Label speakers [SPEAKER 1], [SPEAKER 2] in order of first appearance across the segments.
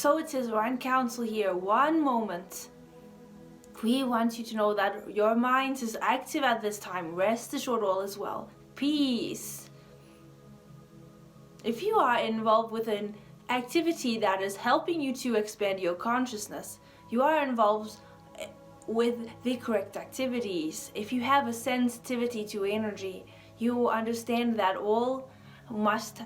[SPEAKER 1] So it is Orion Council here. One moment. We want you to know that your mind is active at this time. Rest assured, all is well. Peace. If you are involved with an activity that is helping you to expand your consciousness, you are involved with the correct activities. If you have a sensitivity to energy, you understand that all must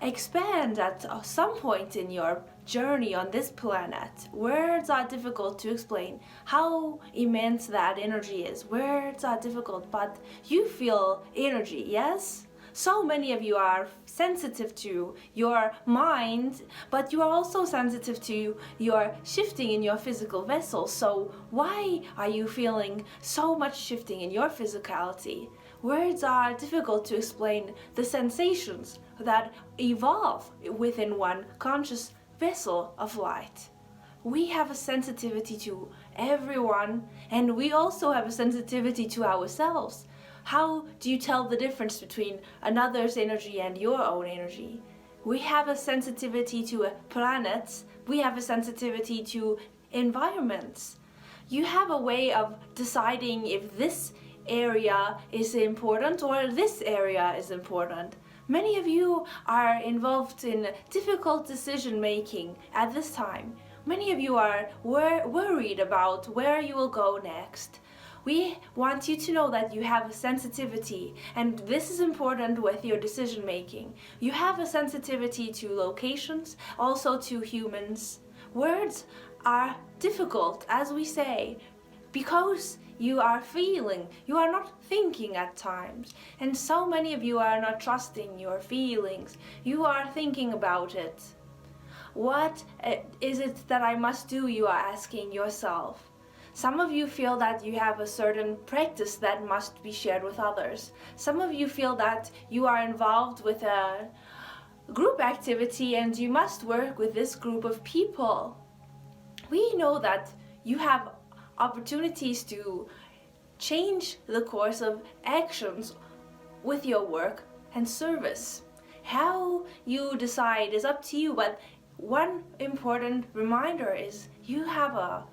[SPEAKER 1] expand at some point in your journey on this planet. Words are difficult to explain how immense that energy is. Words are difficult, but you feel energy, yes? So many of you are sensitive to your mind, but you are also sensitive to your shifting in your physical vessel. So why are you feeling so much shifting in your physicality? Words are difficult to explain the sensations that evolve within one conscious vessel of light. We have a sensitivity to everyone, and we also have a sensitivity to ourselves. How do you tell the difference between another's energy and your own energy? We have a sensitivity to planets. We have a sensitivity to environments. You have a way of deciding if this area is important or this area is important. Many of you are involved in difficult decision making at this time. Many of you are worried about where you will go next. We want you to know that you have a sensitivity, and this is important with your decision making. You have a sensitivity to locations, also to humans. Words are difficult, as we say, because you are feeling, you are not thinking at times. And so many of you are not trusting your feelings. You are thinking about it. What is it that I must do, you are asking yourself. Some of you feel that you have a certain practice that must be shared with others. Some of you feel that you are involved with a group activity and you must work with this group of people. We know that you have opportunities to change the course of actions with your work and service. How you decide is up to you, but one important reminder is you have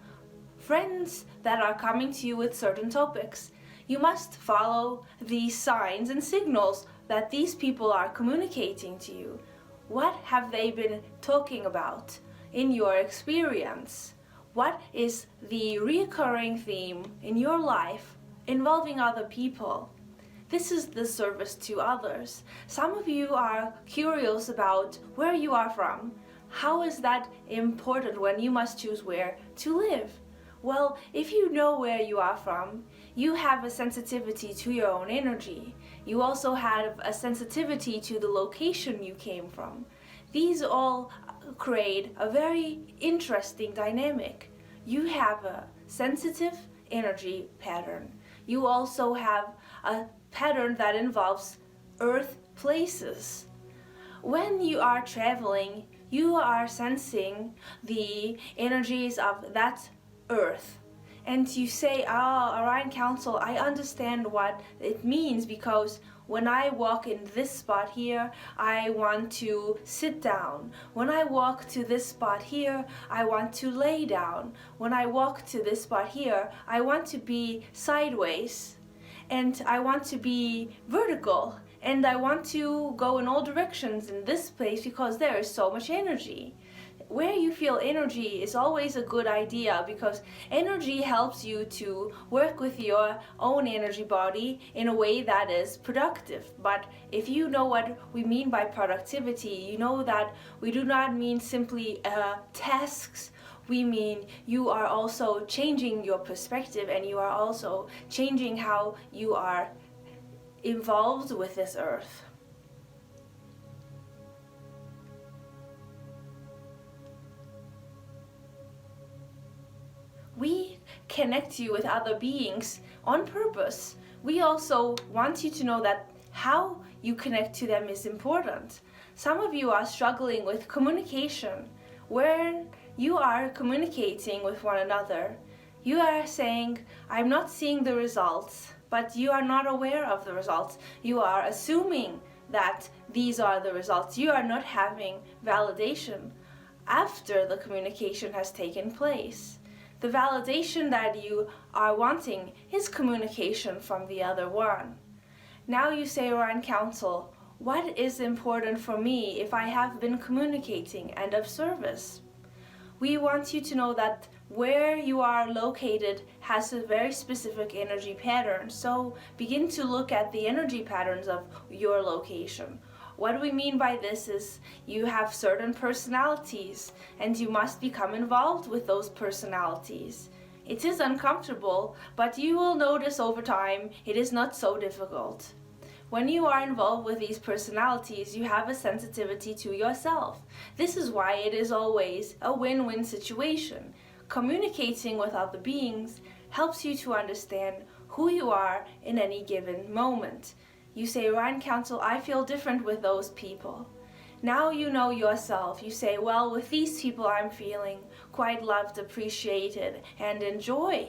[SPEAKER 1] friends that are coming to you with certain topics. You must follow these signs and signals that these people are communicating to you. What have they been talking about in your experience? What is the recurring theme in your life involving other people? This is the service to others. Some of you are curious about where you are from. How is that important when you must choose where to live? Well, if you know where you are from, you have a sensitivity to your own energy. You also have a sensitivity to the location you came from. These all create a very interesting dynamic. You have a sensitive energy pattern. You also have a pattern that involves earth places. When you are traveling, you are sensing the energies of that earth, and you say, Orion Council, I understand what it means, because when I walk in this spot here, I want to sit down. When I walk to this spot here, I want to lay down. When I walk to this spot here, I want to be sideways, and I want to be vertical, and I want to go in all directions in this place because there is so much energy. Where you feel energy is always a good idea, because energy helps you to work with your own energy body in a way that is productive. But if you know what we mean by productivity, you know that we do not mean simply tasks. We mean you are also changing your perspective, and you are also changing how you are involved with this earth. We connect you with other beings on purpose. We also want you to know that how you connect to them is important. Some of you are struggling with communication. When you are communicating with one another, you are saying, I'm not seeing the results, but you are not aware of the results. You are assuming that these are the results. You are not having validation. after the communication has taken place. The validation that you are wanting is communication from the other one. Now you say, Orion Council, what is important for me if I have been communicating and of service? We want you to know that where you are located has a very specific energy pattern. So begin to look at the energy patterns of your location. What we mean by this is you have certain personalities and you must become involved with those personalities. It is uncomfortable, but you will notice over time it is not so difficult. When you are involved with these personalities, you have a sensitivity to yourself. This is why it is always a win-win situation. Communicating with other beings helps you to understand who you are in any given moment. You say, Orion Council, I feel different with those people. Now you know yourself. You say, well, with these people I'm feeling quite loved, appreciated, and enjoy.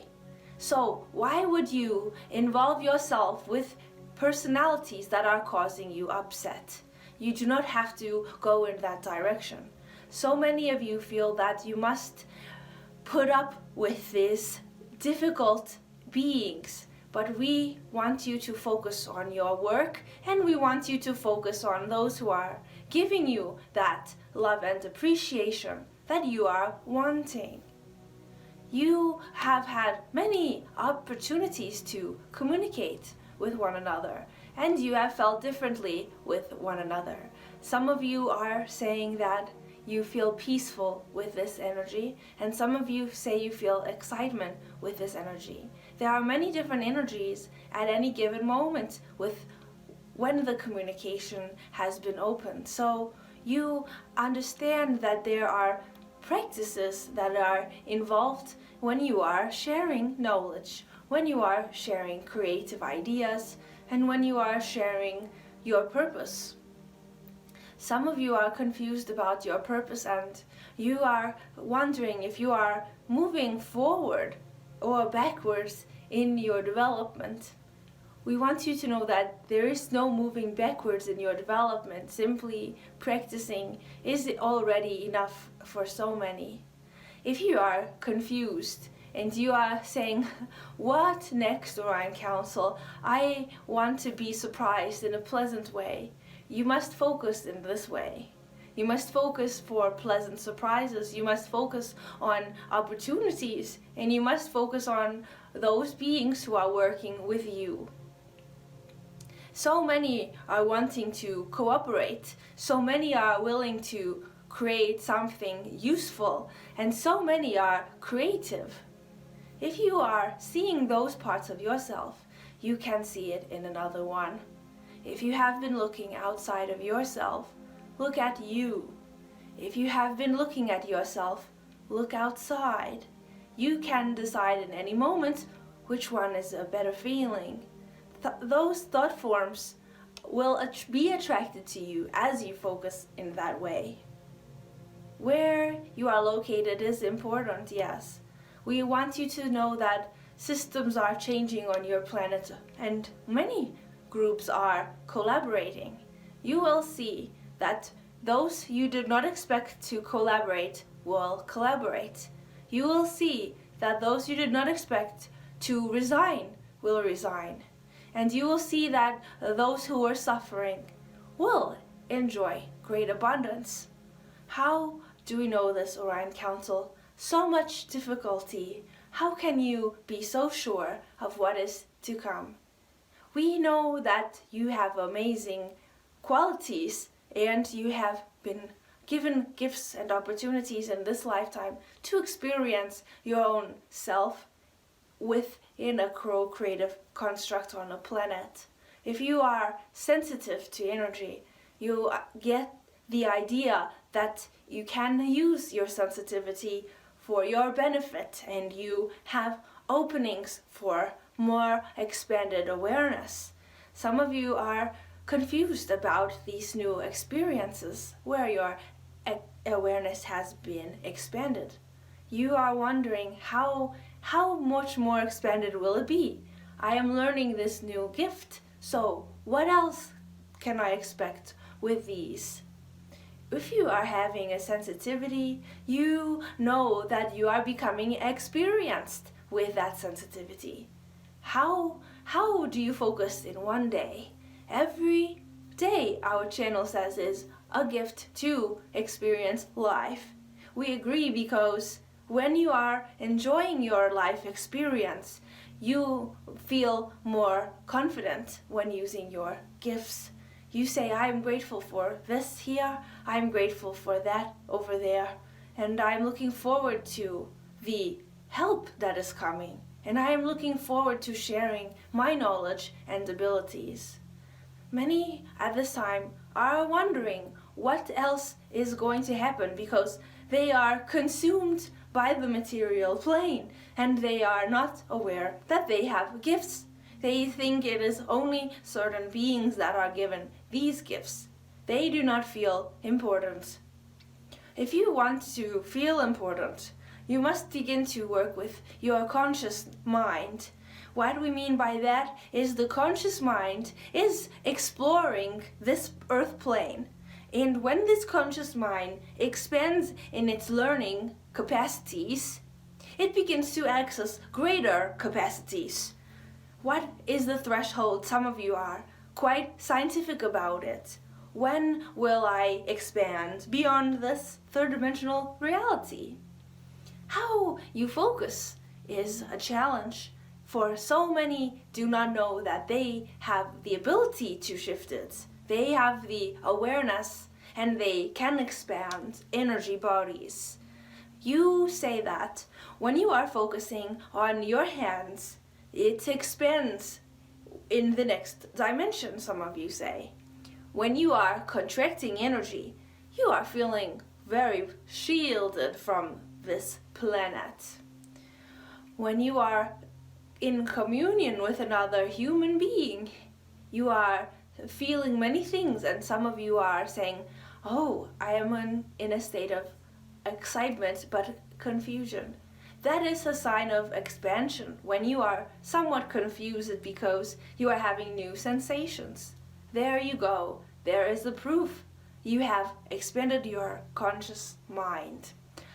[SPEAKER 1] So why would you involve yourself with personalities that are causing you upset? You do not have to go in that direction. So many of you feel that you must put up with these difficult beings, but we want you to focus on your work, and we want you to focus on those who are giving you that love and appreciation that you are wanting. You have had many opportunities to communicate with one another, and you have felt differently with one another. Some of you are saying that you feel peaceful with this energy, and some of you say you feel excitement with this energy. There are many different energies at any given moment with when the communication has been opened. So you understand that there are practices that are involved when you are sharing knowledge, when you are sharing creative ideas, and when you are sharing your purpose. Some of you are confused about your purpose, and you are wondering if you are moving forward or backwards in your development. We want you to know that there is no moving backwards in your development. Simply practicing is already enough for so many. If you are confused and you are saying, what next, Orion Council? I want to be surprised in a pleasant way. You must focus in this way. You must focus for pleasant surprises. You must focus on opportunities, and you must focus on those beings who are working with you. So many are wanting to cooperate. So many are willing to create something useful, and so many are creative. If you are seeing those parts of yourself, you can see it in another one. If you have been looking outside of yourself, look at you. If you have been looking at yourself, look outside. You can decide in any moment which one is a better feeling. Those thought forms will be attracted to you as you focus in that way. Where you are located is important, yes. We want you to know that systems are changing on your planet, and many groups are collaborating. You will see that those you did not expect to collaborate will collaborate. You will see that those you did not expect to resign will resign. And you will see that those who are suffering will enjoy great abundance. How do we know this, Orion Council? So much difficulty. How can you be so sure of what is to come? We know that you have amazing qualities, and you have been given gifts and opportunities in this lifetime to experience your own self within a co-creative construct on a planet. If you are sensitive to energy, you get the idea that you can use your sensitivity for your benefit, and you have openings for more expanded awareness. Some of you are confused about these new experiences where your awareness has been expanded. You are wondering how much more expanded will it be? I am learning this new gift, so what else can I expect with these? if you are having a sensitivity, you know that you are becoming experienced with that sensitivity. How do you focus in one day? Every day, our channel says, is a gift to experience life. We agree because when you are enjoying your life experience, you feel more confident when using your gifts. You say, I'm grateful for this here, I'm grateful for that over there, and I'm looking forward to the help that is coming, and I am looking forward to sharing my knowledge and abilities. Many at this time are wondering what else is going to happen because they are consumed by the material plane and they are not aware that they have gifts. They think it is only certain beings that are given these gifts. They do not feel important. If you want to feel important, you must begin to work with your conscious mind. What we mean by that is the conscious mind is exploring this earth plane. And when this conscious mind expands in its learning capacities, it begins to access greater capacities. What is the threshold? Some of you are quite scientific about it. When will I expand beyond this third-dimensional reality? How you focus is a challenge, for so many do not know that they have the ability to shift it. They have the awareness and they can expand energy bodies. You say that when you are focusing on your hands, it expands in the next dimension, some of you say. When you are contracting energy, you are feeling very shielded from this planet. When you are in communion with another human being, you are feeling many things, and some of you are saying, oh, I am in a state of excitement but confusion. That is a sign of expansion when you are somewhat confused because you are having new sensations. There you go. There is the proof. You have expanded your conscious mind.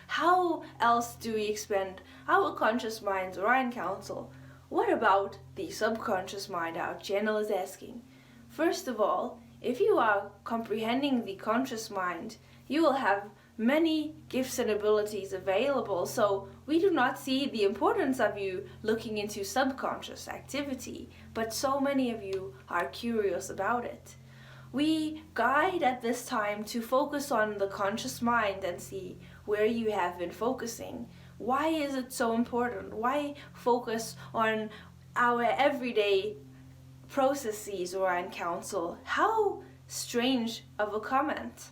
[SPEAKER 1] How else do we expand our conscious minds, Orion Council? What about the subconscious mind, our channel is asking? First of all, if you are comprehending the conscious mind, you will have many gifts and abilities available, so we do not see the importance of you looking into subconscious activity, but so many of you are curious about it. We guide at this time to focus on the conscious mind and see where you have been focusing. Why is it so important? Why focus on our everyday processes, Orion Council? How strange of a comment.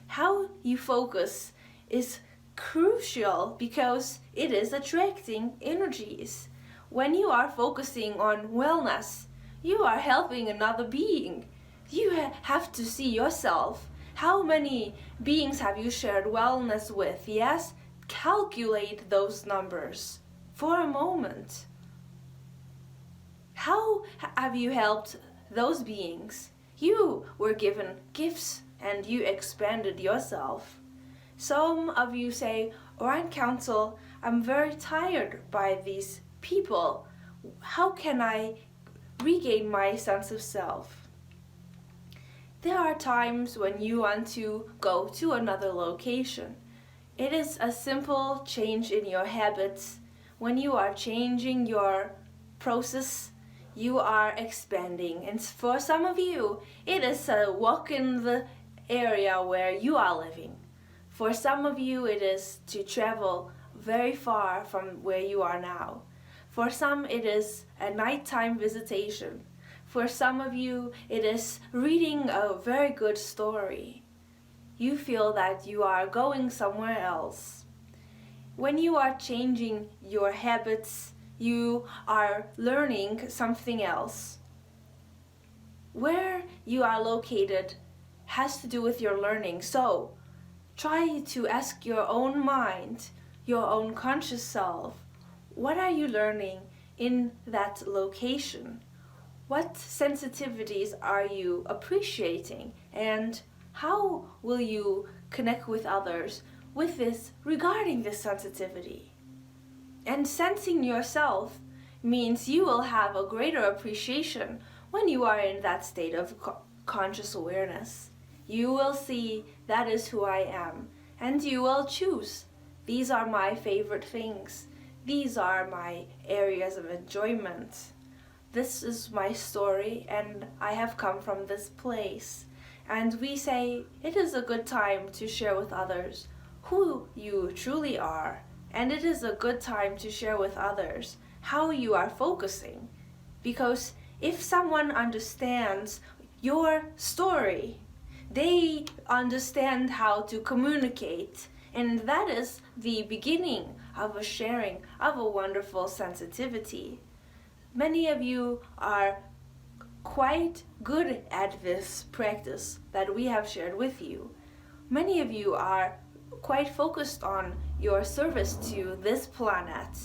[SPEAKER 1] How you focus is crucial because it is attracting energies. When you are focusing on wellness, you are helping another being. You have to see yourself. How many beings have you shared wellness with? Yes, calculate those numbers for a moment. How have you helped those beings? You were given gifts and you expanded yourself. Some of you say, Orion Council, I'm very tired by these people. How can I regain my sense of self? There are times when you want to go to another location. It is a simple change in your habits. When you are changing your process, you are expanding. And for some of you, it is a walk in the area where you are living. For some of you, it is to travel very far from where you are now. For some, it is a nighttime visitation. For some of you, it is reading a very good story. You feel that you are going somewhere else. When you are changing your habits, you are learning something else. Where you are located has to do with your learning. So try to ask your own mind, your own conscious self, what are you learning in that location? What sensitivities are you appreciating? And How will you connect with others with this, regarding this sensitivity? And sensing yourself means you will have a greater appreciation when you are in that state of conscious awareness. You will see that is who I am, and you will choose. These are my favorite things. These are my areas of enjoyment. This is my story, and I have come from this place. And we say it is a good time to share with others who you truly are. And it is a good time to share with others how you are focusing. Because if someone understands your story, they understand how to communicate. And that is the beginning of a sharing of a wonderful sensitivity. Many of you are quite good at this practice that we have shared with you. Many of you are quite focused on your service to this planet.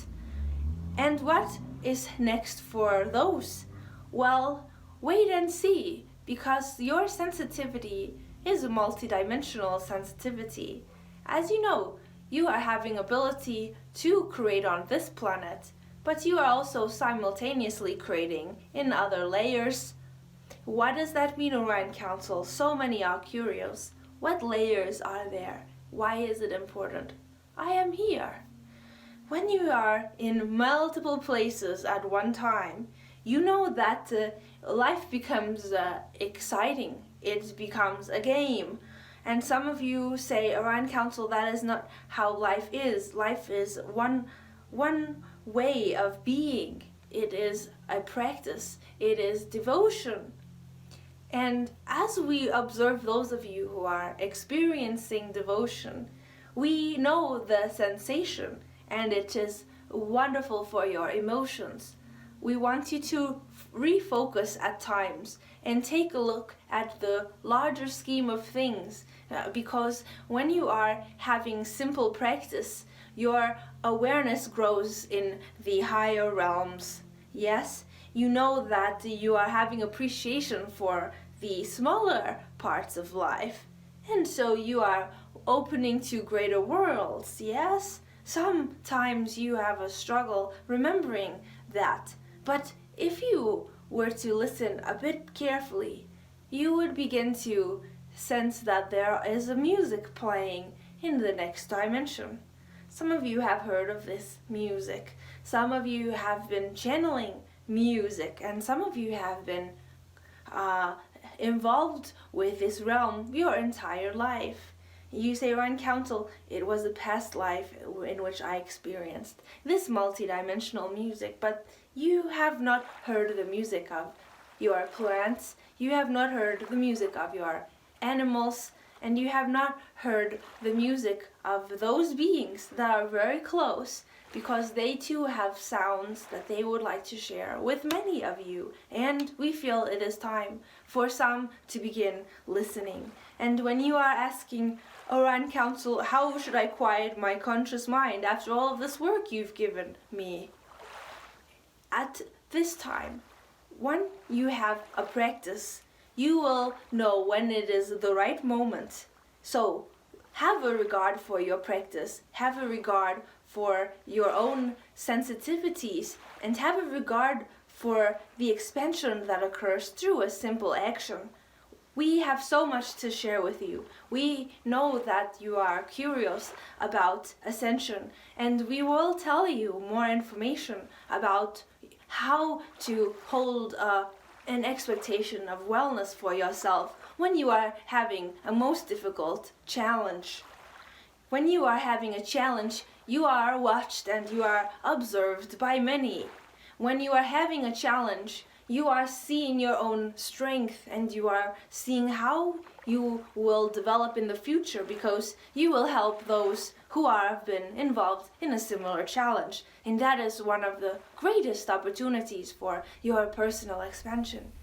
[SPEAKER 1] And what is next for those? Well, wait and see, because your sensitivity is a multidimensional sensitivity. As you know, you are having ability to create on this planet, but you are also simultaneously creating in other layers. What does that mean, Orion Council? So many are curious. What layers are there? Why is it important? I am here. When you are in multiple places at one time, you know that life becomes exciting. It becomes a game. And some of you say, Orion Council, that is not how life is. Life is one way of being. It is a practice. It is devotion. And as we observe those of you who are experiencing devotion, we know the sensation, and it is wonderful for your emotions. We want you to refocus at times and take a look at the larger scheme of things, because when you are having simple practice, your awareness grows in the higher realms. Yes, you know that you are having appreciation for the smaller parts of life, and so you are opening to greater worlds. Yes, sometimes you have a struggle remembering that, but if you were to listen a bit carefully, you would begin to sense that there is a music playing in the next dimension. Some of you have heard of this music. Some of you have been channeling music, and some of you have been involved with this realm your entire life. You say, Orion Council, it was a past life in which I experienced this multidimensional music, but you have not heard the music of your plants, you have not heard the music of your animals, and you have not heard the music of those beings that are very close, because they too have sounds that they would like to share with many of you. And we feel it is time for some to begin listening. And when you are asking, Orion Council, how should I quiet my conscious mind after all of this work you've given me? At this time, when you have a practice, you will know when it is the right moment. So have a regard for your practice, have a regard for your own sensitivities, and have a regard for the expansion that occurs through a simple action. We have so much to share with you. We know that you are curious about ascension, and we will tell you more information about how to hold an expectation of wellness for yourself when you are having a most difficult challenge. When you are having a challenge, you are watched and you are observed by many. When you are having a challenge, you are seeing your own strength, and you are seeing how you will develop in the future, because you will help those who have been involved in a similar challenge. And that is one of the greatest opportunities for your personal expansion.